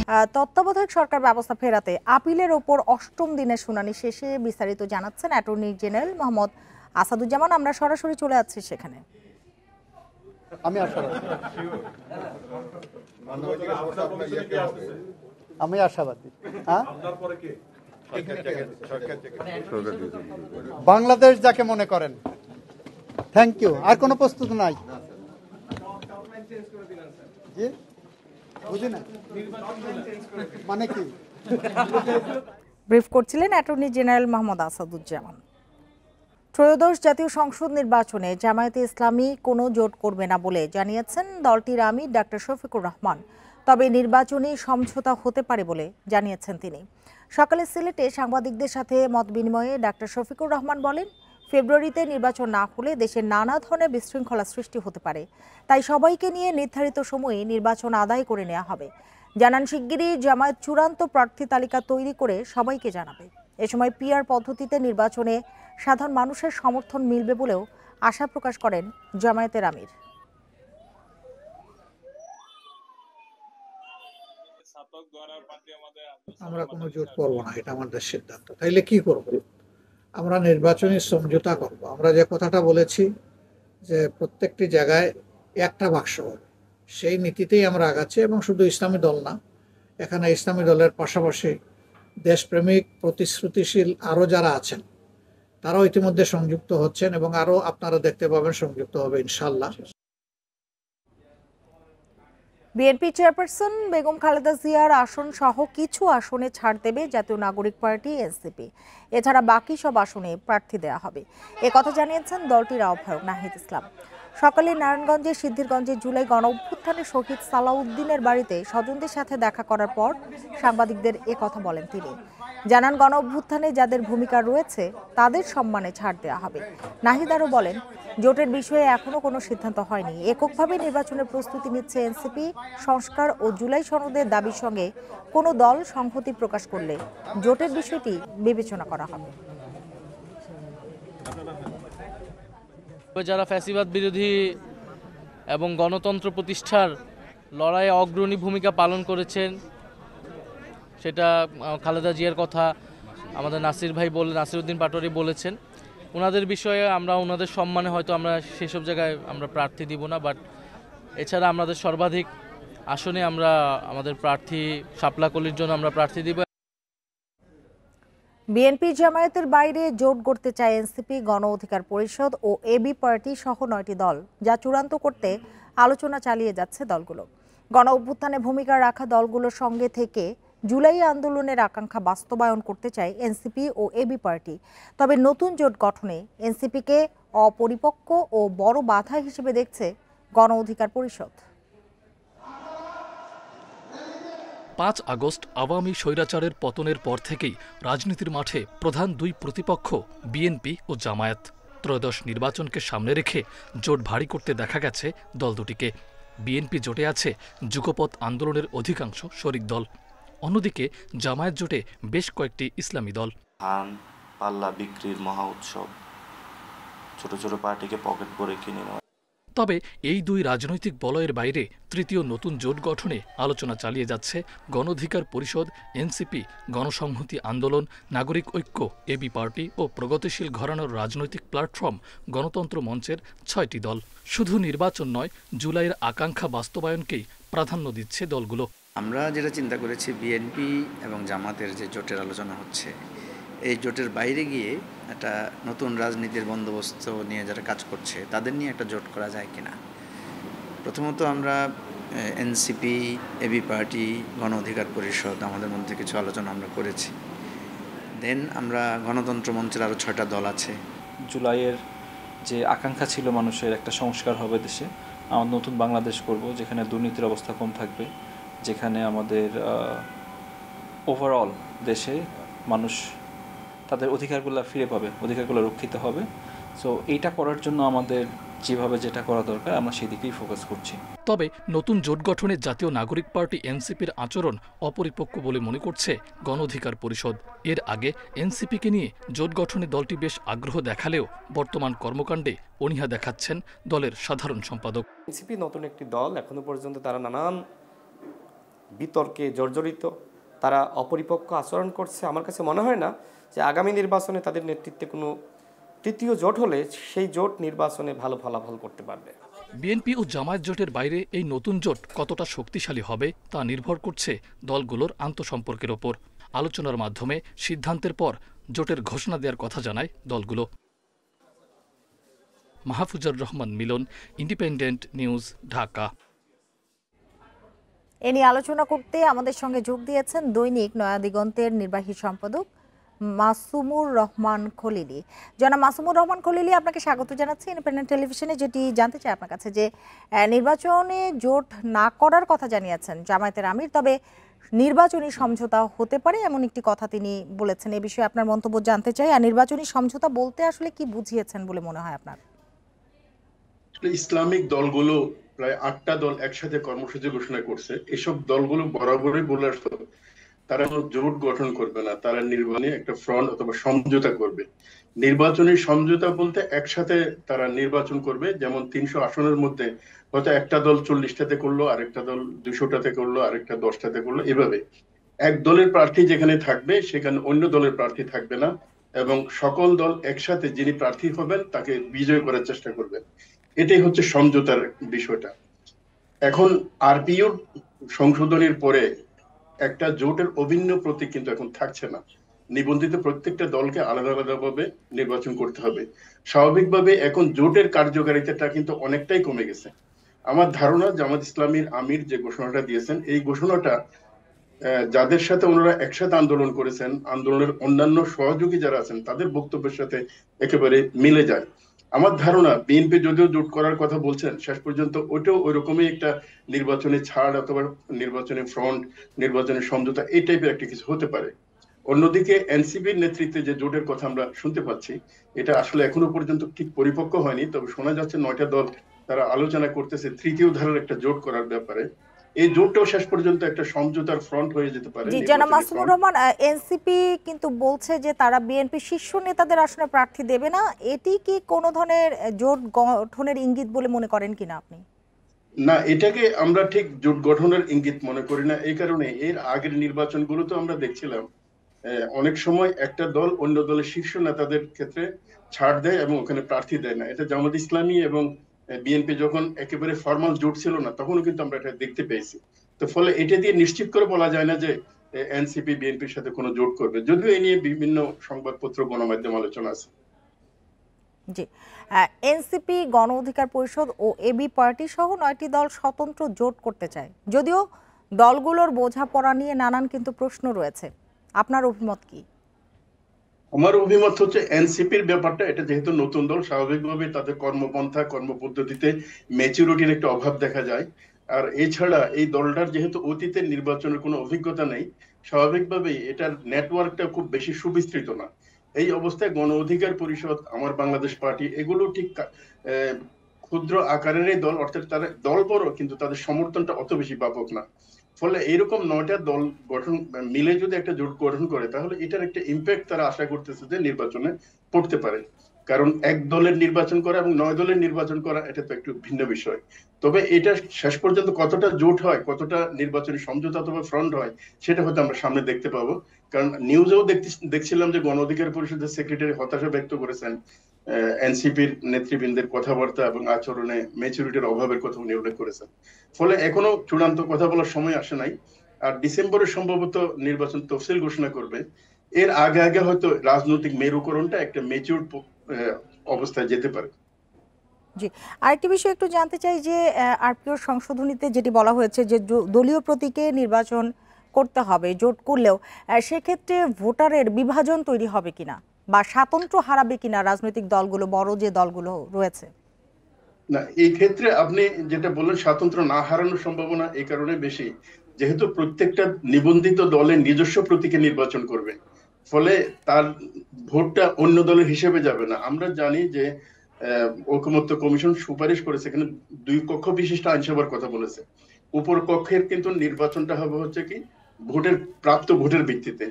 তত্ত্বাবধায়ক সরকার ব্যবস্থা ফেরাতে আপিলের ওপর ৮ম দিনের শুনানি শেষে বিস্তারিত জানাচ্ছেন অ্যাটর্নি জেনারেল মোহাম্মদ আসাদুজ্জামান। আমরা সরাসরি চলে যাচ্ছি সেখানে। আমি আশাবাদী। বাংলাদেশ যাকে মনে করেন। Thank you. আর কোনো প্রস্তুত নাই? বুঝি না মানে কি ব্রিফ করছিলেন অ্যাটর্নি জেনারেল মোহাম্মদ আসাদুজ্জামান। ত্রয়োদশ জাতীয় সংসদ নির্বাচনে জামায়াতে ইসলামী কোনো জোট করবে না বলে জানিয়েছেন দলটির আমির ডাক্তার শফিকুর রহমান। তবে নির্বাচনী সমঝোতা হতে পারে বলে জানিয়েছেন তিনি। সকালে সিলেটে সাংবাদিকদের সাথে মত বিনিময়ে ডাক্তার শফিকুর রহমান বলেন, ফেব্রুয়ারিতে নির্বাচন না হলে দেশের নানা ধরনের বিশৃঙ্খলা সৃষ্টি হতে পারে, তাই সবাইকে নিয়ে নির্ধারিত সময়ে নির্বাচন আদায় করে নেওয়া হবে। জানান শিগগিরই জামায়াত চূড়ান্ত প্রার্থী তালিকা তৈরি করে সবাইকে জানাবে। এ সময় পিআর পদ্ধতিতে নির্বাচনে সাধারণ মানুষের সমর্থন মিলবে বলেও আশা প্রকাশ করেন জামায়াতের আমির। আমরা কোনো জোট করবো না, এটা আমাদের সিদ্ধান্ত। তাইলে কি করব? আমরা নির্বাচনী সমঝোতা করব। আমরা যে কথাটা বলেছি যে প্রত্যেকটি জায়গায় একটা বাক্স হবে, সেই নীতিতেই আমরা আগাচ্ছি। এবং শুধু ইসলামী দল না, এখানে ইসলামী দলের পাশাপাশি দেশপ্রেমিক প্রতিশ্রুতিশীল আরও যারা আছেন তারাও ইতিমধ্যে সংযুক্ত হচ্ছেন এবং আরও আপনারা দেখতে পাবেন সংযুক্ত হবে ইনশাআল্লাহ। বিএনপি চেয়ারপারসন বেগম খালেদা জিয়ার আসন সহ কিছু আসনে ছাড় দেবে জাতীয় নাগরিক পার্টি এনসিপি। এছাড়া বাকি সব আসনে প্রার্থী দেওয়া হবে, একথা জানিয়েছেন দলটির আহ্বায়ক নাহিদ ইসলাম। সকালে নারায়ণগঞ্জের সিদ্ধিরগঞ্জে জুলাই গণ অভ্যুত্থানে শহীদ সালাউদ্দিনের বাড়িতে স্বজনদের সাথে দেখা করার পর সাংবাদিকদের একথা বলেন তিনি। জানান, গণ অভ্যুত্থানে যাদের ভূমিকা রয়েছে তাদের সম্মানে ছাড় দেওয়া হবে। নাহিদ আরও বলেন, জোটের বিষয়ে এখনো কোনো সিদ্ধান্ত হয়নি। এককভাবে নির্বাচনের প্রস্তুতি নিচ্ছে এনসিপি। সংস্কার ও জুলাই সনদের দাবির সঙ্গে কোনো দল সংহতি প্রকাশ করলে জোটের বিষয়টি বিবেচনা করা হবে। যারা ফ্যাসিবাদ বিরোধী এবং গণতন্ত্র প্রতিষ্ঠার লড়াইয়ে অগ্রণী ভূমিকা পালন করেছেন, সেটা খালেদা জিয়ার কথা আমাদের নাসিরউদ্দিন পাটোয়ারি বলেছেন। ওনাদের বিষয়ে আমরা ওনাদের সম্মানে হয়তো আমরা সেসব জায়গায় আমরা প্রার্থী দিব না, বাট এছাড়া আমাদের সর্বাধিক আসনে আমরা আমাদের প্রার্থী শাপলা কলির জন্য আমরা প্রার্থী দিব। বিএনপি জামায়াতের বাইরে জোট গড়তে চায় এনসিপি, গণ অধিকার পরিষদ ও এবি পার্টি সহ 9টি দল, যা চূড়ান্ত করতে আলোচনা চালিয়ে যাচ্ছে দলগুলো। গণ অভ্যুত্থানে ভূমিকা রাখা দলগুলোর সঙ্গে থেকে জুলাই আন্দোলনের আকাঙ্ক্ষা বাস্তবায়ন করতে চায় এনসিপি ও এবি পার্টি। তবে নতুন জোট গঠনে এনসিপিকে অপরিপক্ক ও বড় বাধা হিসেবে দেখছে গণ অধিকার পরিষদ। 5 আগস্ট আওয়ামী স্বৈরাচারের পতনের পর থেকেই রাজনীতির মাঠে প্রধান দুই প্রতিপক্ষ বিএনপি ও জামায়াত। ত্রয়োদশ নির্বাচনকে সামনে রেখে জোট ভারী করতে দেখা গেছে দল দুটিকে। বিএনপি জোটে আছে যুগপৎ আন্দোলনের অধিকাংশ শরিক দল, অন্যদিকে জামায়াত জোটে বেশ কয়েকটি ইসলামী দল। ধান পাল্লা বিক্রির মহা উৎসব, ছোট ছোট পার্টিকে পকেট ভরে কিনে নেওয়া। তবে এই দুই রাজনৈতিক বলয়ের বাইরে তৃতীয় নতুন জোট গঠনে আলোচনা চালিয়ে যাচ্ছে গণ অধিকার পরিষদ, এনসিপি, গণসংহতি আন্দোলন, নাগরিক ঐক্য, এবি পার্টি ও প্রগতিশীল ঘরানার রাজনৈতিক প্ল্যাটফর্ম গণতন্ত্র মঞ্চের 6টি দল। শুধু নির্বাচন নয়, জুলাইয়ের আকাঙ্ক্ষা বাস্তবায়নকেই প্রাধান্য দিচ্ছে দলগুলো। আমরা যেটা চিন্তা করেছি, বিএনপি এবং জামাতের যে জোটের আলোচনা হচ্ছে, এই জোটের বাইরে গিয়ে একটা নতুন রাজনীতির বন্দোবস্ত নিয়ে যারা কাজ করছে তাদের নিয়ে একটা জোট করা যায় কিনা। প্রথমত আমরা এনসিপি, এবি পার্টি, গণ অধিকার পরিষদ আমাদের মধ্যে কিছু আলোচনা আমরা করেছি। দেন আমরা গণতন্ত্র মঞ্চের আরও 6টা দল আছে। জুলাইয়ের যে আকাঙ্ক্ষা ছিল মানুষের, একটা সংস্কার হবে দেশে, আমরা নতুন বাংলাদেশ করব, যেখানে দুর্নীতির অবস্থা কম থাকবে, যেখানে আমাদের ওভারঅল দেশে মানুষ তাদের অধিকারগুলো ফিরে পাবে, অধিকারগুলো রক্ষিত হবে। সো এইটা করার জন্য আমাদের যেভাবে যেটা করা দরকার আমরা সেই দিকেই ফোকাস করছি। তবে নতুন জোট গঠনে জাতীয় নাগরিক পার্টি এনসিপির আচরণ অপরিপক্ক বলে মনে করছে গণ অধিকার পরিষদ। এর আগে এনসিপিকে নিয়ে জোট গঠনে দলটি বেশ আগ্রহ দেখালেও বর্তমান কর্মকাণ্ডে অনীহা দেখাচ্ছেন দলের সাধারণ সম্পাদক। এনসিপি নতুন একটি দল, এখনো পর্যন্ত তারা নানান বিতর্কে জর্জরিত, তারা অপরিপক্ক আচরণ করছে। আমার কাছে মনে হয় না যে আগামী নির্বাচনে তাদের নেতৃত্বে কোনো তৃতীয় জোট হলে সেই জোট নির্বাচনে ভালো ফলাফল করতে পারবে। বিএনপি ও জামায়াত জোটের বাইরে এই নতুন জোট কতটা শক্তিশালী হবে তা নির্ভর করছে দলগুলোর আন্তঃসম্পর্কের ওপর। আলোচনার মাধ্যমে সিদ্ধান্তের পর জোটের ঘোষণা দেওয়ার কথা জানায় দলগুলো। মাহফুজুর রহমান মিলন, ইন্ডিপেন্ডেন্ট নিউজ, ঢাকা। এ নিয়ে আলোচনা করতে আমাদের সঙ্গে যোগ দিয়েছেন দৈনিক নয়া দিগন্তের নির্বাহী সম্পাদক মাসুমুর রহমান খলিলি। জনাব মাসুমুর রহমান খলিলি, আপনাকে স্বাগত জানাচ্ছি ইন্ডিপেন্ডেন্ট টেলিভিশনে। যেটি জানতে চাই আপনার কাছে যে নির্বাচনে জোট না করার কথা জানিয়েছেন জামায়াতের আমির, তবে নির্বাচনী সমঝোতা হতে পারে এমন একটি কথা তিনি বলেছেন। এই বিষয়ে আপনার মন্তব্য জানতে চাই। আর নির্বাচনী সমঝোতা বলতে আসলে কি বুঝিয়েছেন বলে মনে হয় আপনার? ইসলামিক দলগুলো প্রায় 8টা দল একসাথে কর্মসূচি ঘোষণা করছে। এসব দলগুলো বরাবরই বলে আসতো তারা জোট গঠন করবে না, তারা নির্বাচনে একটা ফ্রন্ট অথবা সমঝোতা করবে। নির্বাচনী সমঝোতা বলতে একসাথে তারা নির্বাচন করবে, যেমন 300 আসনের মধ্যে হয়তো একটা দল 40টাতে করলো, আরেকটা দল 200টাতে করলো, আরেকটা 10টাতে করলো, এভাবে এক দলের প্রার্থী যেখানে থাকবে সেখানে অন্য দলের প্রার্থী থাকবে না, এবং সকল দল একসাথে যিনি প্রার্থী হবেন তাকে বিজয় করার চেষ্টা করবেন। এটাই হচ্ছে সমঝোতার বিষয়টা। এখন আরপিইউর সংশোধনের পরে একটা জোটের অভিন্ন প্রতীক কিন্তু এখন থাকছে না। নিবন্ধিত প্রত্যেকটা দলকে আলাদা আলাদা ভাবে নির্বাচন করতে হবে। স্বাভাবিকভাবে এখন জোটের কার্যকারিতাটা কিন্তু অনেকটাই কমে গেছে। আমার ধারণা জামাত ইসলামীর আমির যে ঘোষণাটা দিয়েছেন, এই ঘোষণাটা যাদের সাথে ওনারা একসাথে আন্দোলন করেছেন, আন্দোলনের অন্যান্য সহযোগী যারা আছেন তাদের বক্তব্যের সাথে একেবারে মিলে যায়। আমার ধারণা বিএনপি যদিও জোট করার কথা বলছেন, শেষ পর্যন্ত ওইটাও ওই রকমই একটা নির্বাচনী ছাড় অথবা নির্বাচনী ফ্রন্ট, নির্বাচনী সমঝোতা, এই টাইপের একটা কিছু হতে পারে। অন্যদিকে এনসিপির নেতৃত্বে যে জোটের কথা আমরা শুনতে পাচ্ছি, এটা আসলে এখনো পর্যন্ত ঠিক পরিপক্ক হয়নি, তবে শোনা যাচ্ছে 9টা দল তারা আলোচনা করতেছে তৃতীয় ধারার একটা জোট করার ব্যাপারে। এই জোটটাও শেষ পর্যন্ত একটা সমঝোতার ফ্রন্ট হয়ে যেতে পারে। জি জনাব মাসুমুর রহমান, এনসিপি কিন্তু বলছে যে তারা বিএনপি শীর্ষ নেতাদের আসনে প্রার্থী দেবে না। এটি কি কোনো ধরনের জোট গঠনের ইঙ্গিত বলে মনে করেন কিনা আপনি? না, এটাকে আমরা ঠিক জোট গঠনের ইঙ্গিত মনে করি না। এই কারণে এর আগের নির্বাচনগুলো তো আমরা দেখছিলাম অনেক সময় একটা দল অন্য দলের শীর্ষ নেতাদের ক্ষেত্রে ছাড় দেয় এবং ওখানে প্রার্থী দেয় না। এটা জামাত ইসলামী এবং বিএনপি যখন একেবারে ফর্মাল জোট ছিল না তখনও কিন্তু আমরা এটা দেখতে পেয়েছি। তো ফলে এটা দিয়ে নিশ্চিত করে বলা যায় না যে এনসিপি বিএনপির সাথে কোনো জোট করবে, যদিও এই নিয়ে বিভিন্ন সংবাদপত্র গণমাধ্যম আলোচনা আছে। জি, এনসিপি, গণ অধিকার পরিষদ ও এবি পার্টি সহ 9টি দল স্বতন্ত্র জোট করতে চায়, যদিও দলগুলোর বোঝাপড়া নিয়ে নানান কিন্তু প্রশ্ন রয়েছে। আপনার অভিমত কি? আমার অভিমত হচ্ছে এনসিপির ব্যাপারটা, এটা যেহেতু নতুন দল, স্বাভাবিকভাবে তাদের কর্মপন্থা কর্মপদ্ধতিতে ম্যাচুরিটির একটা অভাব দেখা যায়। আর এছাড়া এই দলটার যেহেতু অতীতের নির্বাচনের কোনো অভিজ্ঞতা নেই, স্বাভাবিকভাবেই এটার নেটওয়ার্কটা খুব বেশি সুবিস্তৃত না। এই অবস্থায় গণ অধিকার পরিষদ, আমার বাংলাদেশ পার্টি, এগুলো ঠিক ক্ষুদ্র আকারের দল, অর্থাৎ তারা দল বড় কিন্তু তাদের সমর্থনটা অত বেশি ব্যাপক না। ফলে এরকম 9টা দল গঠন মিলে যদি একটা জোট গঠন করে তাহলে এটার একটা ইম্প্যাক্ট তারা আশা করতেছে যে নির্বাচনে পড়তে পারে। কারণ এক দলের নির্বাচন করা এবং 9 দলের নির্বাচন করা এটা তো একটু ভিন্ন বিষয়। তবে এটা শেষ পর্যন্ত কতটা জোট হয়, কতটা নির্বাচনী সমঝোতা অথবা ফ্রন্ট হয়, সেটা হয়তো আমরা সামনে দেখতে পাবো। কারণ নিউজেও দেখছিলাম যে গণ অধিকার পরিষদের সেক্রেটারি হতাশা ব্যক্ত করেছেন এনসিপির নেতৃবৃন্দের কথাবার্তা এবং আচরণে ম্যাচুরিটির অভাবের কথা উনি উল্লেখ করেছেন। ফলে এখনো চূড়ান্ত কথা বলার সময় আসে নাই। আর ডিসেম্বরে সম্ভবত নির্বাচন তফসিল ঘোষণা করবে। এর আগে আগে হয়তো রাজনৈতিক মেরুকরণটা একটা ম্যাচিউর অবস্থায় যেতে পারে। জি, আরেকটি বিষয় একটু জানতে চাই যে আরপিও সংশোধনীতে যেটি বলা হয়েছে যে দলীয় প্রতীকে নির্বাচন করতে হবে জোট করলেও, সেক্ষেত্রে ভোটারের বিভাজন তৈরি হবে কিনা বা স্বাতন্ত্র্য হারাবে কিনা রাজনৈতিক দলগুলো, বড় যে দলগুলো রয়েছে? না, এই ক্ষেত্রে আপনি যেটা বললেন স্বাতন্ত্র্য না হারানোর সম্ভাবনা এই কারণে বেশি, যেহেতু প্রত্যেকটা নিবন্ধিত দলের নিজস্ব প্রতীকে নির্বাচন করবে, ফলে তার ভোটটা অন্য দলের হিসেবে যাবে না। আমরা জানি যে ঐকমত্য কমিশন সুপারিশ করেছে, এখানে 2 কক্ষ বিশিষ্ট আইনসভার কথা বলেছে। উপর কক্ষের কিন্তু নির্বাচনটা হবে হচ্ছে কি প্রাপ্ত ভোটের ভিত্তিতে।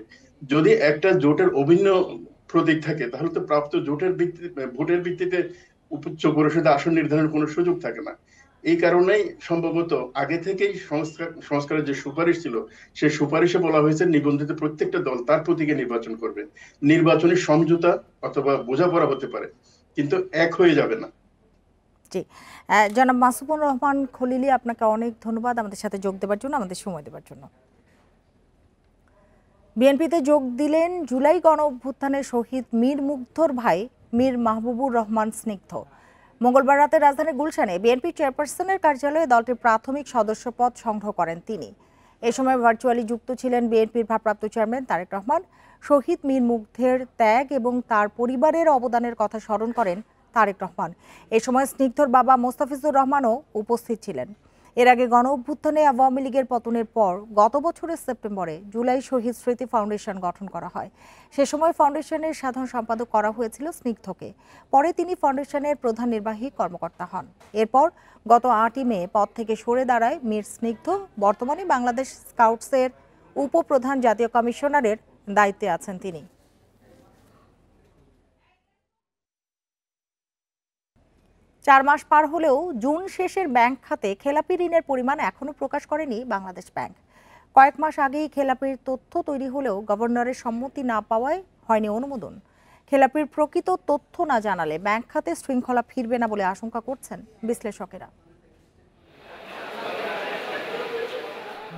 যদি একটা জোটের অভিন্ন প্রতীক থাকে তাহলে তো প্রাপ্ত ভোটের ভিত্তিতে উচ্চ পরিষদে আসন নির্ধারণের কোনো সুযোগ থাকে না। এই কারণেই সম্ভবত আগে থেকেই সংস্কারের যে সুপারিশ ছিল সেই সুপারিশে বলা হয়েছে নিবন্ধিত প্রত্যেকটা দল তার প্রতীকে নির্বাচন করবে। নির্বাচনী সমঝোতা অথবা বোঝাপড়া হতে পারে, কিন্তু এক হয়ে যাবে না। জি, জনাব মাসুমুর রহমান খলিলি, আপনাকে অনেক ধন্যবাদ আমাদের সাথে যোগ দেওয়ার জন্য, আমাদের সময় দেওয়ার জন্য। বিএনপিতে যোগ দিলেন জুলাই গণ অভ্যুত্থানের শহীদ মীর মুগ্ধর ভাই মীর মাহবুবুর রহমান স্নিগ্ধ। মঙ্গলবার রাতে রাজধানীর গুলশানে বিএনপি চেয়ারপারসনের কার্যালয়ে দলটির প্রাথমিক সদস্যপদ সংগ্রহ করেন তিনি। এ সময় ভার্চুয়ালি যুক্ত ছিলেন বিএনপির ভারপ্রাপ্ত চেয়ারম্যান তারেক রহমান। শহীদ মীর মুগ্ধের ত্যাগ এবং তার পরিবারের অবদানের কথা স্মরণ করেন তারেক রহমান। এ সময় স্নিগ্ধর বাবা মোস্তাফিজুর রহমানও উপস্থিত ছিলেন। এর আগে গণ অভ্যুত্থানে আওয়ামী লীগের পতনের পর গত বছরের সেপ্টেম্বরে জুলাই শহীদ স্মৃতি ফাউন্ডেশন গঠন করা হয়। সে সময় ফাউন্ডেশনের সাধারণ সম্পাদক করা হয়েছিল স্নিগ্ধকে। পরে তিনি ফাউন্ডেশনের প্রধান নির্বাহী কর্মকর্তা হন। এরপর গত 8ই মে পদ থেকে সরে দাঁড়ায় মীর স্নিগ্ধ। বর্তমানে বাংলাদেশ স্কাউটসের উপপ্রধান জাতীয় কমিশনারের দায়িত্বে আছেন তিনি। 4 মাস পার হলেও জুন শেষের ব্যাংক খাতে খেলাপি ঋণের পরিমাণ এখনো প্রকাশ করেনি বাংলাদেশ ব্যাংক। কয়েক মাস আগেই খেলাপির তথ্য তৈরি হলেও গভর্নরের সম্মতি না পাওয়ায় হয়নি অনুমোদন। খেলাপির প্রকৃত তথ্য না জানালে ব্যাংক খাতে শৃঙ্খলা ফিরবে না বলে আশঙ্কা করছেন বিশ্লেষকেরা।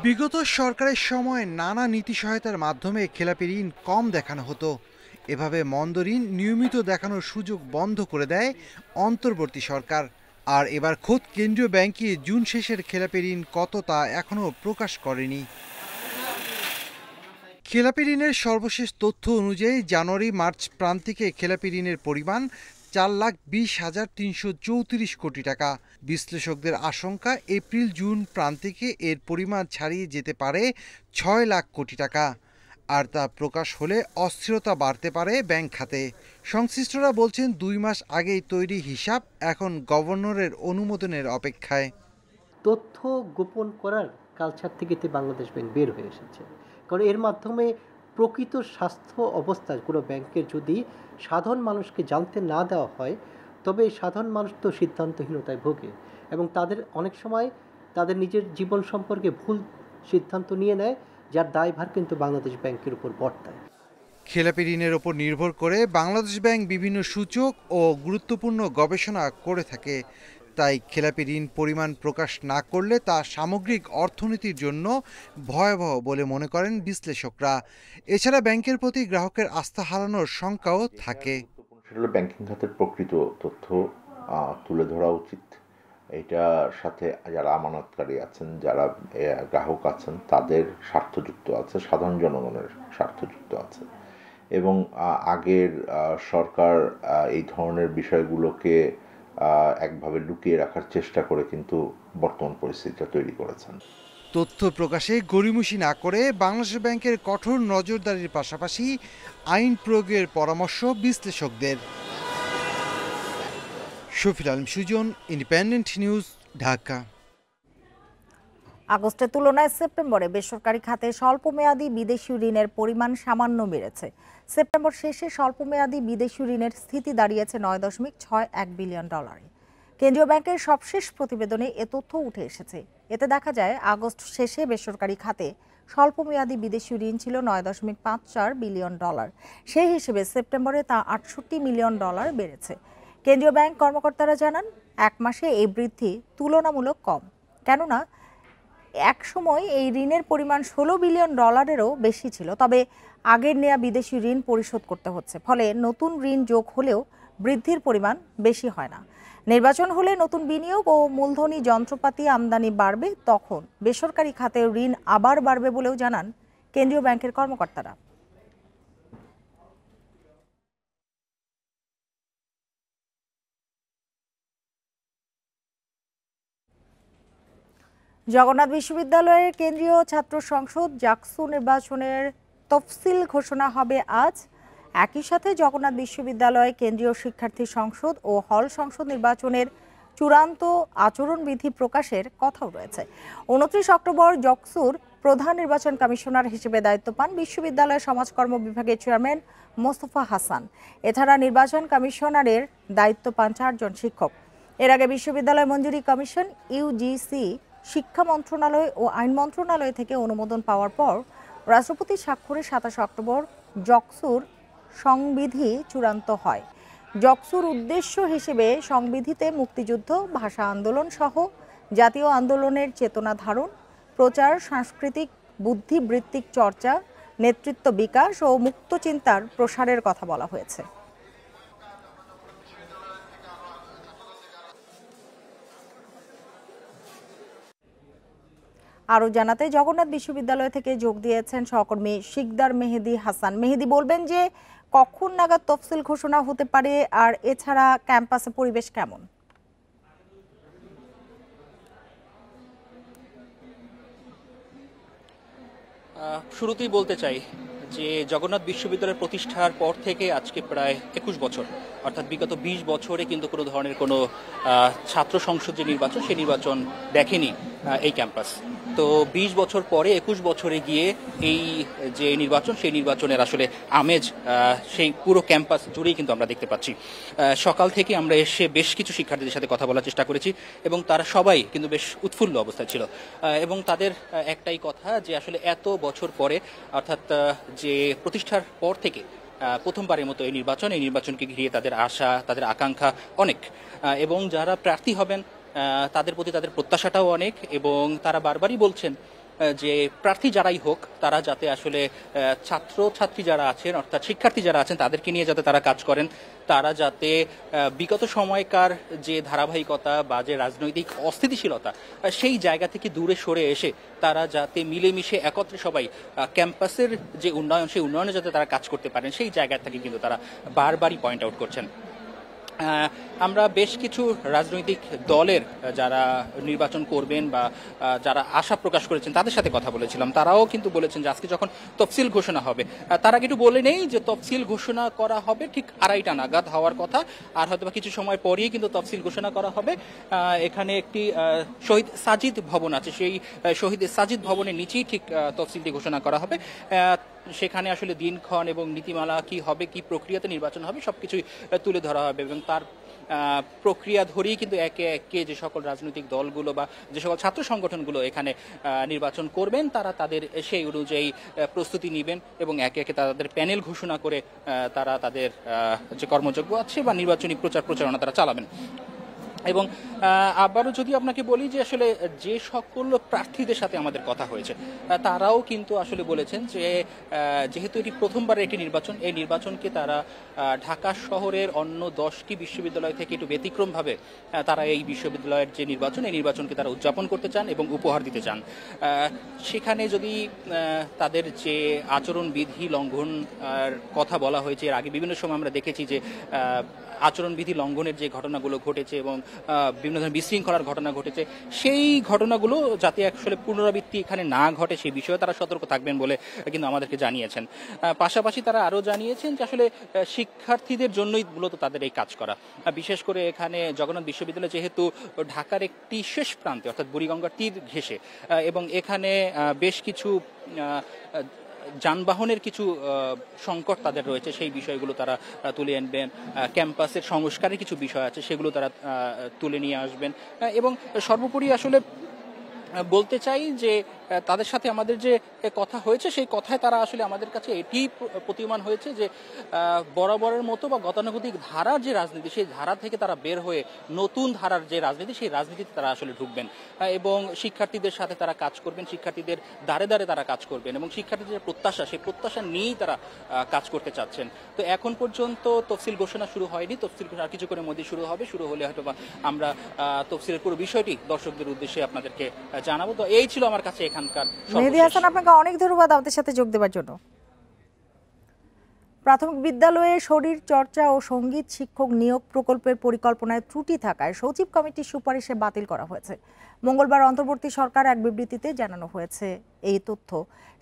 বিগত সরকারের সময় নানা নীতি সহায়তার মাধ্যমে খেলাপি ঋণ কম দেখানো হতো। এভাবে মন্দ ঋণ নিয়মিত দেখানোর সুযোগ বন্ধ করে দেয় অন্তর্বর্তী সরকার। আর এবার খোদ কেন্দ্রীয় ব্যাংকে জুন শেষের খেলাপি ঋণ কত তা এখনও প্রকাশ করেনি। খেলাপি ঋণের সর্বশেষ তথ্য অনুযায়ী জানুয়ারি মার্চ প্রান্তিকে খেলাপি ঋণের পরিমাণ 4,20,334 কোটি টাকা। বিশ্লেষকদের আশঙ্কা এপ্রিল জুন প্রান্তিকে এর পরিমাণ ছাড়িয়ে যেতে পারে 6 লাখ কোটি টাকা। আর তা প্রকাশ হলে অস্থিরতা বাড়তে পারে ব্যাংক খাতে। সংশ্লিষ্টরা বলছেন 2 মাস আগেই তৈরি হিসাব এখন গভর্নরের অনুমোদনের অপেক্ষায়। তথ্য গোপন করার কালচার থেকে বাংলাদেশ ব্যাংক বের হয়ে এসেছে, কারণ এর মাধ্যমে প্রকৃত স্বাস্থ্য অবস্থা কোনো ব্যাংকের যদি সাধারণ মানুষকে জানতে না দেওয়া হয়, তবে সাধারণ মানুষ তো সিদ্ধান্তহীনতায় ভোগে এবং তাদের অনেক সময় তাদের নিজের জীবন সম্পর্কে ভুল সিদ্ধান্ত নিয়ে নেয়, যার দায়ভার কিন্তু বাংলাদেশ ব্যাংকের উপর বর্তায়। খেলাপি ঋণের ওপর নির্ভর করে বাংলাদেশ ব্যাংক বিভিন্ন সূচক ও গুরুত্বপূর্ণ গবেষণা করে থাকে। তাই খেলাপি ঋণ পরিমাণ প্রকাশ না করলে তা সামগ্রিক অর্থনীতির জন্য ভয়াবহ বলে মনে করেন বিশ্লেষকরা। এছাড়া ব্যাংকের প্রতি গ্রাহকের আস্থা হারানোর শঙ্কাও থাকে। ব্যাংকিং খাতের প্রকৃত তথ্য তুলে ধরা উচিত। এটার সাথে যারা আমানতকারী আছেন, যারা গ্রাহক আছেন, তাদের স্বার্থযুক্ত আছে, সাধারণ জনগণের স্বার্থযুক্ত আছে। এবং আগের সরকার এই ধরনের বিষয়গুলোকে একভাবে লুকিয়ে রাখার চেষ্টা করে কিন্তু বর্তমান পরিস্থিতিটা তৈরি করেছেন। তথ্য প্রকাশে গড়িমসি না করে বাংলাদেশ ব্যাংকের কঠোর নজরদারির পাশাপাশি আইন প্রয়োগের পরামর্শ বিশ্লেষকদের। Shafil Alam Sujan, independent news, Dhaka. আগস্টের তুলনায় সেপ্টেম্বরে বেসরকারি খাতে স্বল্পমেয়াদী বিদেশি ঋণের পরিমাণ সামান্য বেড়েছে। সেপ্টেম্বর শেষে স্বল্পমেয়াদী বিদেশি ঋণের স্থিতি দাঁড়িয়েছে $9.61 বিলিয়ন। কেন্দ্রীয় ব্যাংকের সবশেষ প্রতিবেদনে এ তথ্য উঠে এসেছে। এতে দেখা যায় আগস্ট শেষে বেসরকারি খাতে স্বল্পমেয়াদী বিদেশি ঋণ ছিল $9.54 বিলিয়ন। সেই হিসেবে সেপ্টেম্বরে তা $68 মিলিয়ন বেড়েছে। কেন্দ্রীয় ব্যাংক কর্মকর্তারা জানান, 1 মাসে এই বৃদ্ধি তুলনামূলক কম, কেননা এক সময় এই ঋণের পরিমাণ $16 বিলিয়নেরও বেশি ছিল। তবে আগের নেয়া বিদেশি ঋণ পরিশোধ করতে হচ্ছে, ফলে নতুন ঋণ যোগ হলেও বৃদ্ধির পরিমাণ বেশি হয় না। নির্বাচন হলে নতুন বিনিয়োগ ও মূলধনী যন্ত্রপাতি আমদানি বাড়বে, তখন বেসরকারি খাতে ঋণ আবার বাড়বে বলেও জানান কেন্দ্রীয় ব্যাংকের কর্মকর্তারা। জগন্নাথ বিশ্ববিদ্যালয়ের কেন্দ্রীয় ছাত্র সংসদ জাকসু নির্বাচনের তফসিল ঘোষণা হবে আজ। একই সাথে জগন্নাথ বিশ্ববিদ্যালয় কেন্দ্রীয় শিক্ষার্থী সংসদ ও হল সংসদ নির্বাচনের চূড়ান্ত আচরণবিধি প্রকাশের কথাও রয়েছে। 29 অক্টোবর জাকসুর প্রধান নির্বাচন কমিশনার হিসেবে দায়িত্ব পান বিশ্ববিদ্যালয় সমাজকর্ম বিভাগের চেয়ারম্যান মোস্তফা হাসান। এছাড়া নির্বাচন কমিশনারের দায়িত্ব পান 4 জন শিক্ষক। এর আগে বিশ্ববিদ্যালয় মঞ্জুরি কমিশন ইউজিসি, শিক্ষা মন্ত্রণালয় ও আইন মন্ত্রণালয় থেকে অনুমোদন পাওয়ার পর রাষ্ট্রপতির স্বাক্ষরে 27 অক্টোবর জকসুর সংবিধি চূড়ান্ত হয়। জকসুর উদ্দেশ্য হিসেবে সংবিধিতে মুক্তিযুদ্ধ, ভাষা আন্দোলন সহ জাতীয় আন্দোলনের চেতনা ধারণ, প্রচার, সাংস্কৃতিক বুদ্ধিবৃত্তিক চর্চা, নেতৃত্ব বিকাশ ও মুক্ত চিন্তার প্রসারের কথা বলা হয়েছে। আরও জানাতে জগন্নাথ বিশ্ববিদ্যালয় থেকে যোগ দিয়েছেন সহকর্মী শিকদার মেহেদি হাসান। মেহেদি, বলবেন যে কখন নাগাদ তফসিল ঘোষণা হতে পারে, আর এছাড়া ক্যাম্পাসে পরিবেশ কেমন? শুরুতেই বলতে চাই যে জগন্নাথ বিশ্ববিদ্যালয়ের প্রতিষ্ঠার পর থেকে আজকে প্রায় 21 বছর, অর্থাৎ বিগত 20 বছরে কিন্তু কোনো ধরনের কোনো ছাত্র সংসদ যে নির্বাচন, সেই নির্বাচন দেখেনি এই ক্যাম্পাস। তো 20 বছর পরে 21 বছরে গিয়ে এই যে নির্বাচন, সেই নির্বাচনের আসলে আমেজ সেই পুরো ক্যাম্পাস জুড়েই কিন্তু আমরা দেখতে পাচ্ছি। সকাল থেকে আমরা এসে বেশ কিছু শিক্ষার্থীদের সাথে কথা বলার চেষ্টা করেছি এবং তারা সবাই কিন্তু বেশ উৎফুল্ল অবস্থায় ছিল এবং তাদের একটাই কথা যে আসলে এত বছর পরে, অর্থাৎ যে প্রতিষ্ঠার পর থেকে প্রথমবারের মতো এই নির্বাচনকে ঘিরে তাদের আশা, তাদের আকাঙ্ক্ষা অনেক, এবং যারা প্রার্থী হবেন তাদের প্রতি তাদের প্রত্যাশাটাও অনেক, এবং তারা বারবারই বলছেন যে প্রার্থী যারাই হোক তারা যাতে আসলে ছাত্রছাত্রী যারা আছেন, অর্থাৎ শিক্ষার্থী যারা আছেন তাদেরকে নিয়ে যাতে তারা কাজ করেন, তারা যাতে বিগত সময়কার যে ধারাবাহিকতা বা যে রাজনৈতিক অস্থিতিশীলতা সেই জায়গা থেকে দূরে সরে এসে তারা যাতে মিলেমিশে একত্রে সবাই ক্যাম্পাসের যে উন্নয়ন, সেই উন্নয়নে যাতে তারা কাজ করতে পারেন, সেই জায়গা থেকে কিন্তু তারা বারবারই পয়েন্ট আউট করছেন। আমরা বেশ কিছু রাজনৈতিক দলের যারা নির্বাচন করবেন বা যারা আশা প্রকাশ করেছেন তাদের সাথে কথা বলেছিলাম। তারাও কিন্তু বলেছেন যে আজকে যখন তফসিল ঘোষণা হবে, তার আগে একটু বলে নেই যে তফসিল ঘোষণা করা হবে ঠিক 2:30 নাগাদ হওয়ার কথা, আর হয়তো কিছু সময় পরেই কিন্তু তফসিল ঘোষণা করা হবে। এখানে একটি শহীদ সাজিদ ভবন আছে, সেই শহীদ সাজিদ ভবনের নিচেই ঠিক তফসিলটি ঘোষণা করা হবে। সেখানে আসলে দিনক্ষণ এবং নীতিমালা কি হবে, কি প্রক্রিয়াতে নির্বাচন হবে, সবকিছুই তুলে ধরা হবে এবং তার প্রক্রিয়া ধরেই কিন্তু একে একে যে সকল রাজনৈতিক দলগুলো বা যে সকল ছাত্র সংগঠনগুলো এখানে নির্বাচন করবেন তারা তাদের সেই অনুযায়ী প্রস্তুতি নেবেন এবং একে একে তাদের প্যানেল ঘোষণা করে তারা তাদের যে কর্মযজ্ঞ আছে বা নির্বাচনী প্রচারণা তারা চালাবেন। এবং আবারও যদি আপনাকে বলি যে আসলে যে সকল প্রার্থীদের সাথে আমাদের কথা হয়েছে তারাও কিন্তু আসলে বলেছেন যে যেহেতু এটি প্রথমবারের একটি নির্বাচন, এই নির্বাচনকে তারা ঢাকা শহরের অন্য 10টি বিশ্ববিদ্যালয় থেকে একটু ব্যতিক্রমভাবে তারা এই বিশ্ববিদ্যালয়ের যে নির্বাচন, এই নির্বাচনকে তারা উদযাপন করতে চান এবং উপহার দিতে চান। সেখানে যদি তাদের যে আচরণবিধি লঙ্ঘন কথা বলা হয়েছে, এর আগে বিভিন্ন সময় আমরা দেখেছি যে আচরণবিধি লঙ্ঘনের যে ঘটনাগুলো ঘটেছে এবং বিভিন্ন ধরনের বিশৃঙ্খলার ঘটনা ঘটেছে, সেই ঘটনাগুলো যাতে আসলে পুনরাবৃত্তি এখানে না ঘটে সেই বিষয়ে তারা সতর্ক থাকবেন বলে কিন্তু আমাদেরকে জানিয়েছেন। পাশাপাশি তারা আরও জানিয়েছেন যে আসলে শিক্ষার্থীদের জন্যই মূলত তাদের এই কাজ করা। বিশেষ করে এখানে জগন্নাথ বিশ্ববিদ্যালয় যেহেতু ঢাকার একটি শেষ প্রান্তে অর্থাৎ বুড়িগঙ্গার তীর ঘেঁষে, এবং এখানে বেশ কিছু যানবাহনের কিছু সংকট তাদের রয়েছে, সেই বিষয়গুলো তারা তুলে আনবেন। ক্যাম্পাসের সংস্কারের কিছু বিষয় আছে, সেগুলো তারা তুলে নিয়ে আসবেন। এবং সর্বোপরি আসলে বলতে চাই যে তাদের সাথে আমাদের যে কথা হয়েছে সেই কথায় তারা আসলে আমাদের কাছে এটি প্রতীয়মান হয়েছে যে বরাবরের মতো বা গতানুগতিক ধারার যে রাজনীতি, সেই ধারা থেকে তারা বের হয়ে নতুন ধারার যে রাজনীতি, সেই রাজনীতিতে তারা আসলে ঢুকবেন এবং শিক্ষার্থীদের সাথে তারা কাজ করবেন, শিক্ষার্থীদের দ্বারে দ্বারে তারা কাজ করবেন এবং শিক্ষার্থীদের যে প্রত্যাশা, সেই প্রত্যাশা নিয়েই তারা কাজ করতে চাচ্ছেন। তো এখন পর্যন্ত তফসিল ঘোষণা শুরু হয়নি, তফসিল ঘোষণা কিছুক্ষণের মধ্যে শুরু হবে। শুরু হলে হয়তো আমরা তফসিলের পুরো বিষয়টি দর্শকদের উদ্দেশ্যে আপনাদেরকে জানাবো। তো এই ছিল আমার কাছে এখানকার। মেহেদি হাসান, আপনাকে অনেক ধন্যবাদ আমাদের সাথে যোগ দেওয়ার জন্য। প্রাথমিক বিদ্যালয়ে শরীর চর্চা ও সঙ্গীত শিক্ষক নিয়োগ প্রকল্পের পরিকল্পনায় ত্রুটি থাকায় সচিব কমিটির সুপারিশে বাতিল করা হয়েছে। মঙ্গলবার অন্তর্বর্তী সরকার এক বিবৃতিতে জানানো হয়েছে এই তথ্য।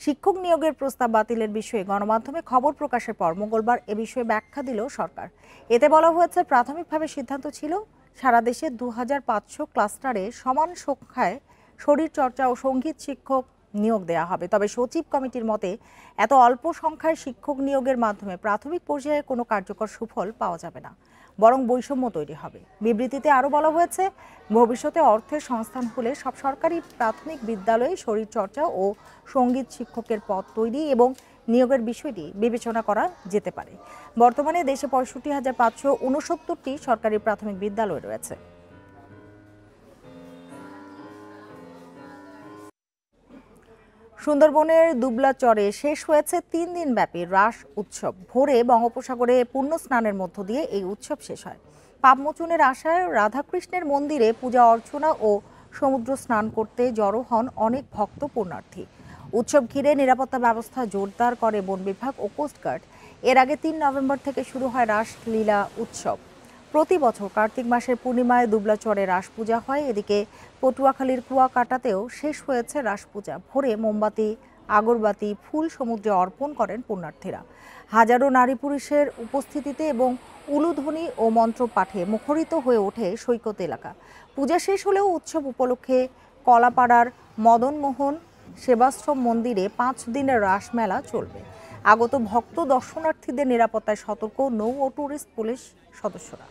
শিক্ষক নিয়োগের প্রস্তাব বাতিলের বিষয়ে গণমাধ্যমে খবর প্রকাশের পর মঙ্গলবার এ বিষয়ে ব্যাখ্যা দিল সরকার। এতে বলা হয়েছে, প্রাথমিকভাবে সিদ্ধান্ত ছিল সারা দেশে 2500 ক্লাস্টারে সমান সংখ্যায় শরীর চর্চা ও সঙ্গীত শিক্ষক নিয়োগ দেওয়া হবে। তবে সচিব কমিটির মতে এত অল্প সংখ্যায় শিক্ষক নিয়োগের মাধ্যমে প্রাথমিক পর্যায়ে কোনো কার্যকর সুফল পাওয়া যাবে না, বরং বৈষম্য তৈরি হবে। বিবৃতিতে আরও বলা হয়েছে, ভবিষ্যতে অর্থের সংস্থান হলে সব সরকারি প্রাথমিক বিদ্যালয়ে শরীরচর্চা ও সঙ্গীত শিক্ষকের পদ তৈরি এবং নিয়োগের বিষয়টি বিবেচনা করা যেতে পারে। বর্তমানে দেশে ৬৫,৫৬৯টি সরকারি প্রাথমিক বিদ্যালয় রয়েছে। সুন্দরবনের দুবলাচরে শেষ হয়েছে ৩ দিন ব্যাপী রাস উৎসব। ভোরে বঙ্গোপসাগরে পুণ্য স্নানের মধ্য দিয়ে এই উৎসব শেষ হয়। পাপমোচনের আশায় রাধাকৃষ্ণের মন্দিরে পূজা অর্চনা ও সমুদ্র স্নান করতে জড়ো হন অনেক ভক্ত পুণ্যার্থী। উৎসব ঘিরে নিরাপত্তা ব্যবস্থা জোরদার করে বন বিভাগ ও কোস্টগার্ড। এর আগে ৩ নভেম্বর থেকে শুরু হয় রাসলীলা উৎসব। প্রতি বছর কার্তিক মাসের পূর্ণিমায় দুবলাচরে রাস পূজা হয়। এদিকে পটুয়াখালীর কুয়াকাটাতেও শেষ হয়েছে রাস পূজা। ভোরে মোমবাতি, আগরবাতি, ফুল সমুদ্রে অর্পণ করেন পুণ্যার্থীরা। হাজারো নারী পুরুষের উপস্থিতিতে এবং উলুধ্বনি ও মন্ত্র পাঠে মুখরিত হয়ে ওঠে সৈকত এলাকা। পূজা শেষ হলেও উৎসব উপলক্ষে কলাপাড়ার মদনমোহন সেবাশ্রম মন্দিরে 5 দিনের রাসমেলা চলবে। আগত ভক্ত দর্শনার্থীদের নিরাপত্তায় সতর্ক নৌ ও ট্যুরিস্ট পুলিশ সদস্যরা।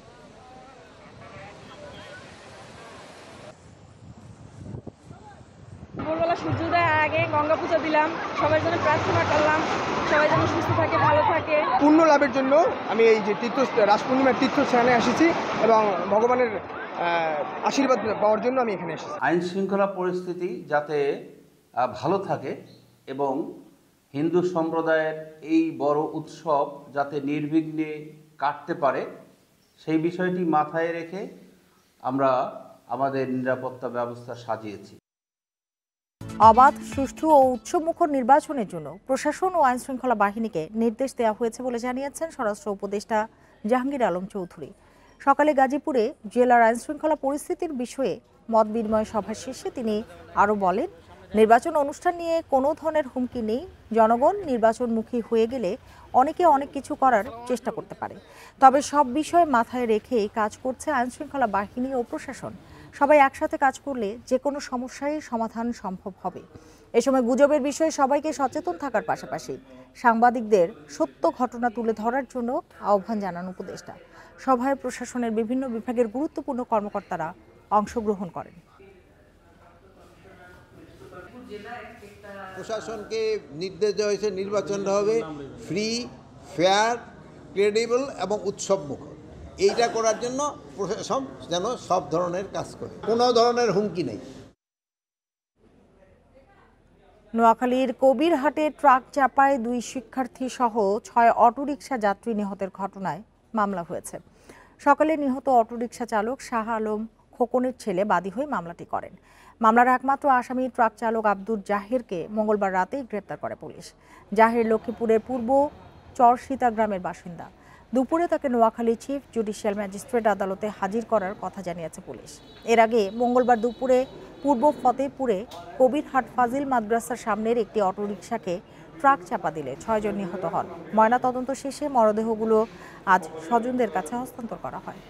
ভোরবেলা সূর্যোদয়ের আগে গঙ্গা পূজা দিলাম, সবার জন্য প্রার্থনা করলাম, সবাই যেন সুস্থ থাকে, ভালো থাকে। পূর্ণ লাভের জন্য আমি এই যে রাস পূর্ণিমার তীর্থ স্নানে এসেছি এবং ভগবানের আশীর্বাদ পাওয়ার জন্য আমি এখানে এসেছি। আইন শৃঙ্খলা পরিস্থিতি যাতে ভালো থাকে এবং হিন্দু সম্প্রদায়ের এই বড় উৎসব যাতে নির্বিঘ্নে কাটতে পারে সেই বিষয়টি মাথায় রেখে আমরা আমাদের নিরাপত্তা ব্যবস্থা সাজিয়েছি। অবাধ, সুষ্ঠু ও উৎসবমুখর নির্বাচনের জন্য প্রশাসন ও আইনশৃঙ্খলা বাহিনীকে নির্দেশ দেওয়া হয়েছে বলে জানিয়েছেন স্বরাষ্ট্র উপদেষ্টা জাহাঙ্গীর আলম চৌধুরী। সকালে গাজীপুরে জেলার আইনশৃঙ্খলা পরিস্থিতির বিষয়ে মত বিনিময় সভা শেষে তিনি আরও বলেন, নির্বাচন অনুষ্ঠান নিয়ে কোনো ধরনের হুমকি নেই। জনগণ নির্বাচনমুখী হয়ে গেলে অনেকে অনেক কিছু করার চেষ্টা করতে পারে, তবে সব বিষয় মাথায় রেখেই কাজ করছে আইনশৃঙ্খলা বাহিনী ও প্রশাসন। সবাই একসাথে কাজ করলে যে কোনো সমস্যায় সমাধান সম্ভব হবে। এ সময় গুজবের বিষয়ে সবাইকে সচেতন থাকার পাশাপাশি সাংবাদিকদের সত্য ঘটনা তুলে ধরার জন্য আহ্বান জানান উপদেষ্টা। সভায় প্রশাসনের বিভিন্ন বিভাগের গুরুত্বপূর্ণ কর্মকর্তারা অংশগ্রহণ করেন। প্রশাসনকে নির্দেশ দেওয়া হয়েছে নির্বাচনটা হবে ফ্রি, ফেয়ার, ক্রেডিবল এবং উৎসবমুখর। এইটা করার জন্য প্রশাসন যেন সব ধরনের কাজ করে, কোনো ধরনের হুমকি নেই। নোয়াখালীর কবিরহাটে ট্রাক চাপায় 2 শিক্ষার্থী সহ 6 অটোরিকশা যাত্রী নিহতের ঘটনায় মামলা হয়েছে। সকালে নিহত অটোরিকশা চালক শাহ আলম খোকনের ছেলে বাদী হয়ে মামলাটি করেন। মামলার একমাত্র আসামি ট্রাক চালক আব্দুর জাহিরকে মঙ্গলবার রাতেই গ্রেপ্তার করে পুলিশ। জাহির লক্ষ্মীপুরের পূর্ব চরসিতা গ্রামের বাসিন্দা। দুপুরে তাকে নোয়াখালী চিফ জুডিশিয়াল ম্যাজিস্ট্রেট আদালতে হাজির করার কথা জানিয়েছে পুলিশ। এর আগে মঙ্গলবার দুপুরে পূর্ব ফতেপুরে কবিরহাট ফাজিল মাদ্রাসার সামনের একটি অটোরিকশাকে ট্রাক চাপা দিলে 6 জন নিহত হন। ময়নাতদন্ত শেষে মরদেহগুলো আজ স্বজনদের কাছে হস্তান্তর করা হয়।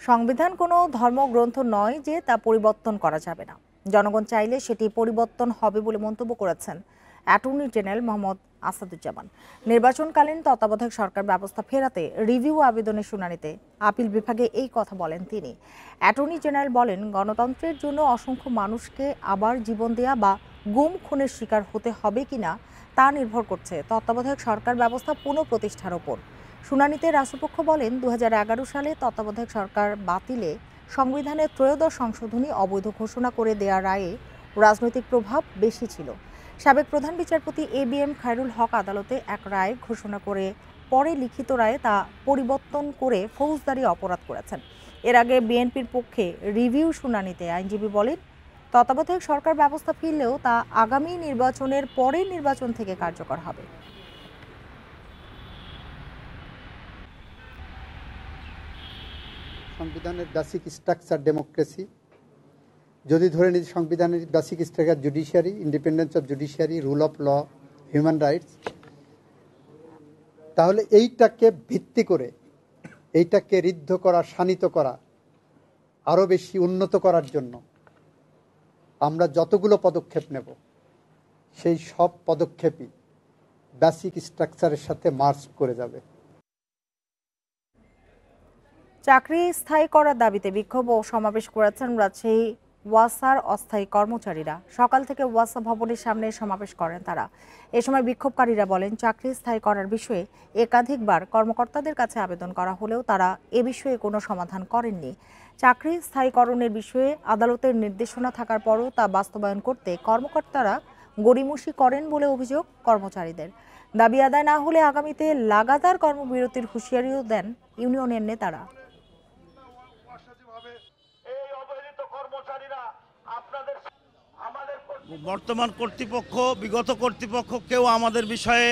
সংবিধান কোনো ধর্মগ্রন্থ নয় যে তা পরিবর্তন করা যাবে না। জনগণ চাইলে সেটি পরিবর্তন হবে বলে মন্তব্য করেছেন অ্যাটর্নি জেনারেল মোহাম্মদ আসাদুজ্জামান। নির্বাচনকালীন তত্ত্বাবধায়ক সরকার ব্যবস্থা ফেরাতে রিভিউ আবেদনের শুনানিতে আপিল বিভাগে এই কথা বলেন তিনি। অ্যাটর্নি জেনারেল বলেন, গণতন্ত্রের জন্য অসংখ্য মানুষকে আবার জীবন দেয়া বা গুম খুনের শিকার হতে হবে কিনা তা নির্ভর করছে তত্ত্বাবধায়ক সরকার ব্যবস্থা পুনঃপ্রতিষ্ঠার ওপর। শুনানিতে রাষ্ট্রপক্ষ বলেন, 2011 সালে তত্ত্বাবধায়ক সরকার বাতিলে সংবিধানের 13শ সংশোধনী অবৈধ ঘোষণা করে দেয়া রায়ে রাজনৈতিক প্রভাব বেশি ছিল। সাবেক প্রধান বিচারপতি ABM খায়রুল হক আদালতে এক রায় ঘোষণা করে পরে লিখিত রায়ে তা পরিবর্তন করে ফৌজদারি অপরাধ করেছেন। এর আগে বিএনপির পক্ষে রিভিউ শুনানিতে আইনজীবী বলেন, তত্ত্বাবধায়ক সরকার ব্যবস্থা ফিরলেও তা আগামী নির্বাচনের পরের নির্বাচন থেকে কার্যকর হবে। সংবিধানের বেসিক স্ট্রাকচার ডেমোক্রেসি, যদি ধরে নিই সংবিধানের basic structure judiciary, independence of judiciary, rule of law, human rights, তাহলে এইটাকে ভিত্তি করে এইটাকে ঋদ্ধ করা, শানিত করা, আরও বেশি উন্নত করার জন্য আমরা যতগুলো পদক্ষেপ নেব সেই সব পদক্ষেপই বেসিক স্ট্রাকচারের সাথে মার্জ করে যাবে। চাকরি স্থায়ী করার দাবিতে বিক্ষোভ ও সমাবেশ করেছেন রাজশাহী ওয়াসার অস্থায়ী কর্মচারীরা। সকাল থেকে ওয়াসা ভবনের সামনে সমাবেশ করেন তারা। এ সময় বিক্ষোভকারীরা বলেন, চাকরি স্থায়ী করার বিষয়ে একাধিকবার কর্মকর্তাদের কাছে আবেদন করা হলেও তারা এ বিষয়ে কোনো সমাধান করেননি। চাকরি স্থায়ীকরণের বিষয়ে আদালতের নির্দেশনা থাকার পরও তা বাস্তবায়ন করতে কর্মকর্তারা গড়িমসি করেন বলে অভিযোগ কর্মচারীদের। দাবি আদায় না হলে আগামীতে লাগাতার কর্মবিরতির হুঁশিয়ারিও দেন ইউনিয়নের নেতারা। বর্তমান কর্তৃপক্ষ, বিগত কর্তৃপক্ষ কেউ আমাদের বিষয়ে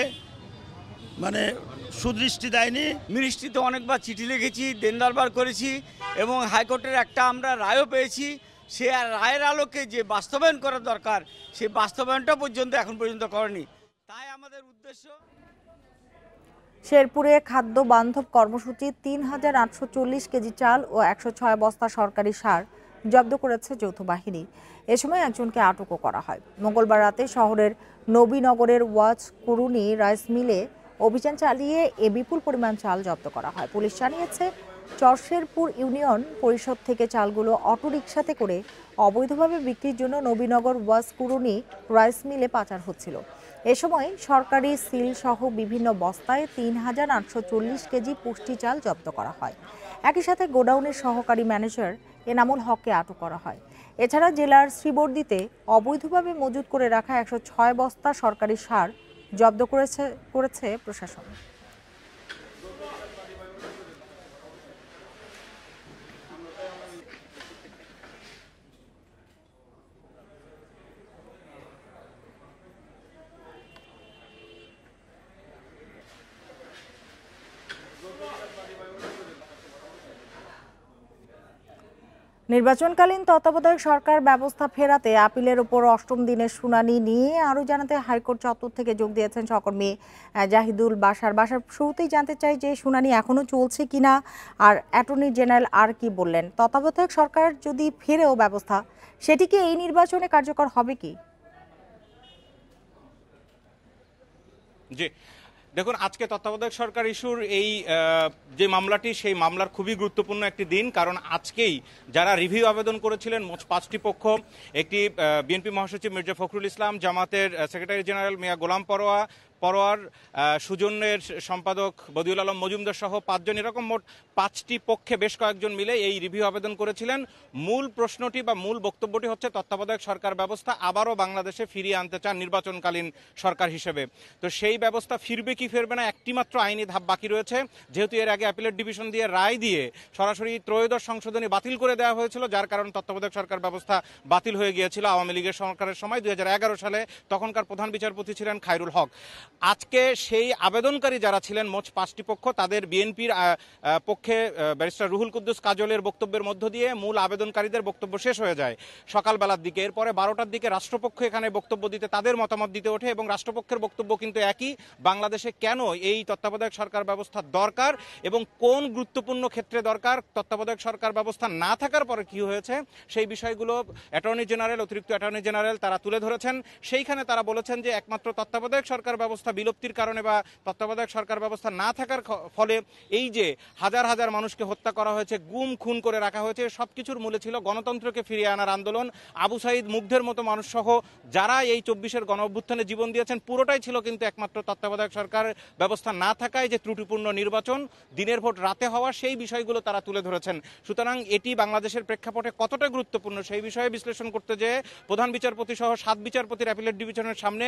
সুদৃষ্টি দেয়নি। মিনিস্ট্রিতে অনেকবার চিঠি লিখেছি, দেনদারবার করেছি এবং হাইকোর্টের একটা আমরা রায়ও পেয়েছি। সে রায়ের আলোকে যে বাস্তবায়ন করা দরকার সেই বাস্তবায়নটা পর্যন্ত এখন পর্যন্ত করেনি। তাই আমাদের উদ্দেশ্য, শেরপুরে খাদ্য বান্ধব কর্মসূচি ৩,৮৪০ কেজি চাল ও ১০৬ বস্তা সরকারি সার জব্দ করেছে যৌথ বাহিনী। এ সময় একজনকে আটকও করা হয়। মঙ্গলবার রাতে শহরের নবীনগরের ওয়াচ কুরুনি রাইস মিলে অভিযান চালিয়ে এ বিপুল পরিমাণ চাল জব্দ করা হয়। পুলিশ জানিয়েছে, চরশেরপুর ইউনিয়ন পরিষদ থেকে চালগুলো অটোরিকশাতে করে অবৈধভাবে বিক্রির জন্য নবীনগর ওয়াচ কুরুনি রাইস মিলে পাচার হচ্ছিল। এ সময় সরকারি সিল সহ বিভিন্ন বস্তায় ৩,৮৪০ কেজি পুষ্টি চাল জব্দ করা হয়। একই সাথে গোডাউনের সহকারী ম্যানেজার এনামুল হককে আটক করা হয়। এছাড়া জেলার শ্রীবর্দীতে অবৈধভাবে মজুত করে রাখা ১০৬ বস্তা সরকারি সার জব্দ করেছে প্রশাসন। নির্বাচনকালীন তত্ত্বাবধায়ক সরকার ব্যবস্থা ফেরাতে আপিলের উপর অষ্টম দিনের শুনানি নিয়ে আরও জানাতে হাইকোর্ট চত্বর থেকে যোগ দিয়েছেন সহকর্মী জাহিদুল বাশার। শুরুতেই জানতে চাই যে শুনানি এখনো চলছে কিনা, আর অ্যাটর্নি জেনারেল আর কি বললেন? তত্ত্বাবধায়ক সরকার যদি ফেরেও ব্যবস্থা, সেটি কি এই নির্বাচনে কার্যকর হবে কি? জি দেখুন, আজকে তত্ত্বাবধায়ক সরকার ইস্যুর এই যে মামলাটি, সেই মামলার খুবই গুরুত্বপূর্ণ একটি দিন। কারণ আজকেই যারা রিভিউ আবেদন করেছিলেন মোট 5টি পক্ষ, একটি বিএনপি মহাসচিব মির্জা ফখরুল ইসলাম, জামাতের সেক্রেটারি জেনারেল মিয়া গোলাম পরোয়ার, সুজনের সম্পাদক বদিউল আলম মজুমদার সহ 5 জন, এরকম মোট 5টি পক্ষে বেশ কয়েকজন মিলে এই রিভিউ আবেদন করেছিলেন। মূল প্রশ্নটি বা মূল বক্তব্যটি হচ্ছে তত্ত্বাবধায়ক সরকার ব্যবস্থা আবারও বাংলাদেশে ফিরিয়ে আনতে চান নির্বাচনকালীন সরকার হিসেবে। তো সেই ব্যবস্থা ফিরবে কি ফিরবে না, একটি মাত্র আইনি ধাপ বাকি রয়েছে। যেহেতু এর আগে অ্যাপিলেট ডিভিশন দিয়ে রায় দিয়ে সরাসরি ত্রয়োদশ সংশোধনী বাতিল করে দেওয়া হয়েছিল, যার কারণে তত্ত্বাবধায়ক সরকার ব্যবস্থা বাতিল হয়ে গিয়েছিল আওয়ামী লীগের সরকারের সময় 2011 সালে। তখনকার প্রধান বিচারপতি ছিলেন খায়রুল হক। আজকে সেই আবেদনকারী যারা ছিলেন মোট 5টি পক্ষ, তাদের বিএনপির পক্ষে ব্যারিস্টার রুহুল কুদ্দুস কাজলের বক্তব্যের মধ্য দিয়ে মূল আবেদনকারীদের বক্তব্য শেষ হয়ে যায় সকালবেলার দিকে। এরপরে 12টার দিকে রাষ্ট্রপক্ষ এখানে বক্তব্য দিতে, তাদের মতামত দিতে ওঠে এবং রাষ্ট্রপক্ষের বক্তব্য কিন্তু একই, বাংলাদেশে কেন এই তত্ত্বাবধায়ক সরকার ব্যবস্থা দরকার এবং কোন গুরুত্বপূর্ণ ক্ষেত্রে দরকার, তত্ত্বাবধায়ক সরকার ব্যবস্থা না থাকার পরে কি হয়েছে, সেই বিষয়গুলো অ্যাটর্নি জেনারেল, অতিরিক্ত অ্যাটর্নি জেনারেল তারা তুলে ধরেছেন। সেইখানে তারা বলেছেন যে একমাত্র তত্ত্বাবধায়ক সরকার ব্যবস্থা বিলুপ্তির কারণে বা তত্ত্বাবধায়ক সরকার ব্যবস্থা না থাকার ফলে এই যে হাজার হাজার মানুষকে হত্যা করা হয়েছে, গুম খুন করে রাখা হয়েছে, সবকিছুর মূলে ছিল গণতন্ত্রকে ফিরিয়ে আনার আন্দোলন। আবু সাইদ, মুগ্ধের মতো মানুষ সহ যারা এই 24-এর গণ অভ্যুত্থানে জীবন দিয়েছেন, পুরোটাই ছিল কিন্তু একমাত্র তত্ত্বাবধায়ক সরকার ব্যবস্থা না থাকায় যে ত্রুটিপূর্ণ নির্বাচন, দিনের ভোট রাতে হওয়া, সেই বিষয়গুলো তারা তুলে ধরেছেন। সুতরাং এটি বাংলাদেশের প্রেক্ষাপটে কতটা গুরুত্বপূর্ণ সেই বিষয়ে বিশ্লেষণ করতে যেয়ে প্রধান বিচারপতি সহ 7 বিচারপতির অ্যাপিলেট ডিভিশনের সামনে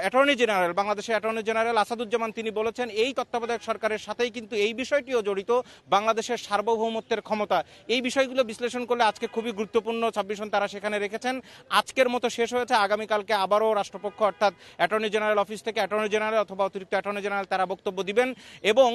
অ্যাটর্নি জেনারেল, বাংলাদেশের অ্যাটর্নি জেনারেল আসাদুজ্জামান তিনি বলেছেন এই তত্ত্বাবধায়ক সরকারের সাথেই কিন্তু এই বিষয়টিও জড়িত, বাংলাদেশের সার্বভৌমত্বের ক্ষমতা। এই বিষয়গুলো বিশ্লেষণ করলে আজকে খুবই গুরুত্বপূর্ণ সাবমিশন তারা সেখানে রেখেছেন। আজকের মতো শেষ হয়েছে, আগামীকালকে আবারও রাষ্ট্রপক্ষ অর্থাৎ অ্যাটর্নি জেনারেল অফিস থেকে অ্যাটর্নি জেনারেল অথবা অতিরিক্ত অ্যাটর্নি জেনারেল তারা বক্তব্য দিবেন এবং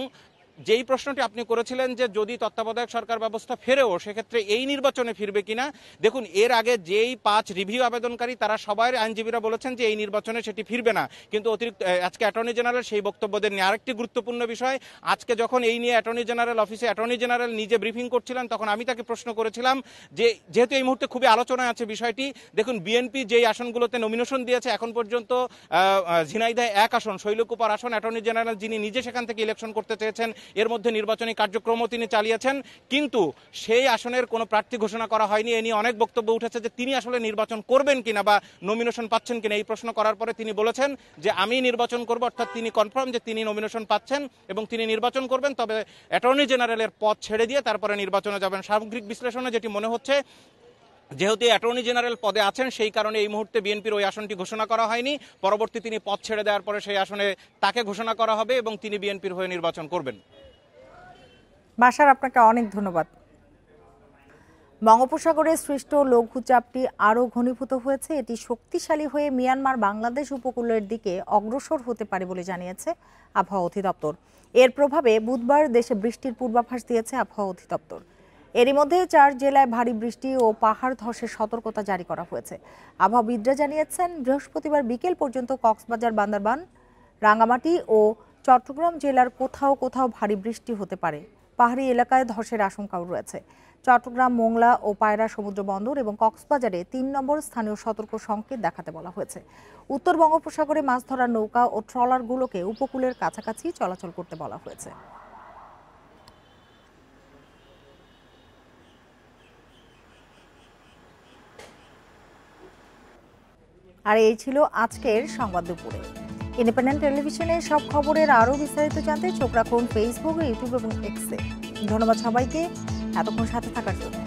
যেই প্রশ্নটি আপনি করেছিলেন যে যদি তত্ত্বাবধায়ক সরকার ব্যবস্থা ফেরেও সেক্ষেত্রে এই নির্বাচনে ফিরবে কিনা, দেখুন এর আগে যেই 5 রিভিউ আবেদনকারী তারা সবাই আইনজীবীরা বলেছেন যে এই নির্বাচনে সেটি ফিরবে না, কিন্তু অতিরিক্ত আজকে অ্যাটর্নি জেনারেল সেই বক্তব্য দেননি। আরেকটি গুরুত্বপূর্ণ বিষয়, আজকে যখন এই নিয়ে অ্যাটর্নি জেনারেল অফিসে অ্যাটর্নি জেনারেল নিজে ব্রিফিং করছিলেন তখন আমি তাকে প্রশ্ন করেছিলাম যে যেহেতু এই মুহূর্তে খুবই আলোচনায় আছে বিষয়টি, দেখুন বিএনপি যেই আসনগুলোতে নমিনেশন দিয়েছে এখন পর্যন্ত ঝিনাইদহে 1 আসন, শৈলকুপার আসন অ্যাটর্নি জেনারেল যিনি নিজে সেখান থেকে ইলেকশন করতে চেয়েছেন, এর মধ্যে নির্বাচনী কার্যক্রমও তিনি চালিয়েছেন, কিন্তু সেই আসনের কোনো প্রার্থী ঘোষণা করা হয়নি। এ নিয়ে অনেক বক্তব্য উঠেছে যে তিনি আসলে নির্বাচন করবেন কিনা বা নমিনেশন পাচ্ছেন কিনা। এই প্রশ্ন করার পরে তিনি বলেছেন যে আমি নির্বাচন করব, অর্থাৎ তিনি কনফার্ম যে তিনি নমিনেশন পাচ্ছেন এবং তিনি নির্বাচন করবেন, তবে অ্যাটর্নি জেনারেলের পদ ছেড়ে দিয়ে তারপরে নির্বাচনে যাবেন। সামগ্রিক বিশ্লেষণে যেটি মনে হচ্ছে যেহেতু অ্যাটর্নি জেনারেল পদে আছেন সেই কারণে এই মুহূর্তে বিএনপির ওই আসনটি ঘোষণা করা হয়নি, পরবর্তী তিনি পদ ছেড়ে দেওয়ার পরে সেই আসনে তাকে ঘোষণা করা হবে এবং তিনি বিএনপির হয়ে নির্বাচন করবেন। বাশার, আপনাকে অনেক ধন্যবাদ। বঙ্গোপসাগরে সৃষ্ট লঘুচাপটি আরও ঘনীভূত হয়েছে। এটি শক্তিশালী হয়ে মিয়ানমার বাংলাদেশ উপকূলের দিকে অগ্রসর হতে পারে বলে জানিয়েছে আবহাওয়া অধিদপ্তর। এর প্রভাবে বুধবার দেশে বৃষ্টির পূর্বাভাস দিয়েছে আবহাওয়া অধিদপ্তর। এরই মধ্যে 4 জেলায় ভারী বৃষ্টি ও পাহাড় ধসের সতর্কতা জারি করা হয়েছে। আবহাওয়াবিদরা জানিয়েছেন বৃহস্পতিবার বিকেল পর্যন্ত কক্সবাজার, বান্দরবান, রাঙ্গামাটি ও চট্টগ্রাম জেলার কোথাও কোথাও ভারী বৃষ্টি হতে পারে। পাহাড়ি এলাকায় ধসের আশঙ্কাও রয়েছে। চট্টগ্রাম, মোংলা ও পায়রা সমুদ্র বন্দর এবং কক্সবাজারে 3 নম্বর স্থানীয় সতর্ক সংকেত দেখাতে বলা হয়েছে। উত্তর বঙ্গোপসাগরে মাছ ধরার নৌকা ও ট্রলারগুলোকে উপকূলের কাছাকাছি চলাচল করতে বলা হয়েছে। আর এই ছিল আজকের সংবাদ দুপুরে। ইন্ডিপেন্ডেন্ট টেলিভিশনের সব খবরের আরও বিস্তারিত জানতে চোখ রাখুন ফেসবুক, ইউটিউব এবং এক্সে। ধন্যবাদ সবাইকে এতক্ষণ সাথে থাকার জন্য।